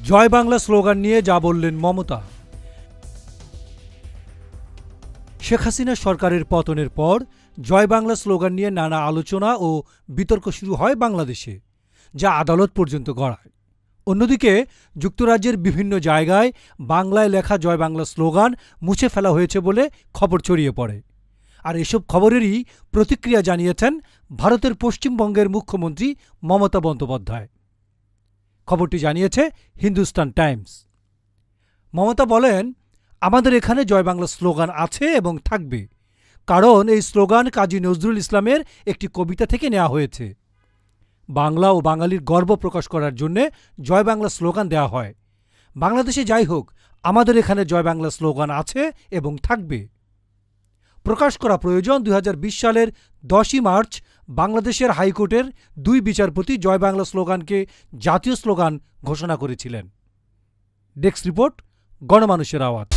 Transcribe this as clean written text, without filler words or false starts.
জয় Bangla slogan নিয়ে যা বললেন মমতা। শেখ হাসিনা সরকারের পতনের পর জয় বাংলা স্লোগান নিয়ে নানা আলোচনা ও বিতর্ক শুরু হয় বাংলাদেশে, যা আদালত পর্যন্ত গড়ায়। অন্যদিকে যুক্তরাজ্যের বিভিন্ন জায়গায় বাংলায় লেখা জয় বাংলা স্লোগান মুছে ফেলা হয়েছে বলে খবর ছড়িয়ে পড়ে। আর এসব খবরেরই প্রতিক্রিয়া জানিয়েছেন ভারতের পশ্চিমবঙ্গের মুখ্যমন্ত্রী মমতা বন্দ্যোপাধ্যায়। খবরটি জানিয়েছে হিন্দুস্তান টাইমস। মমতা বলেন, আমাদের এখানে জয় বাংলা স্লোগান আছে এবং থাকবে, কারণ এই স্লোগান কাজী নজরুল ইসলামের একটি কবিতা থেকে নেওয়া হয়েছে। বাংলা ও বাঙালির গর্ব প্রকাশ করার জন্যে জয় বাংলা স্লোগান দেওয়া হয়। বাংলাদেশে যাই হোক, আমাদের এখানে জয় বাংলা স্লোগান আছে এবং থাকবে। প্রকাশ করা প্রয়োজন, 2020 সালের 10ই মার্চ বাংলাদেশের হাইকোর্টের 2 বিচারপতি জয় বাংলা স্লোগানকে জাতীয় স্লোগান ঘোষণা করেছিলেন। ডেস্ক রিপোর্ট, গণমানুষের আওয়াজ।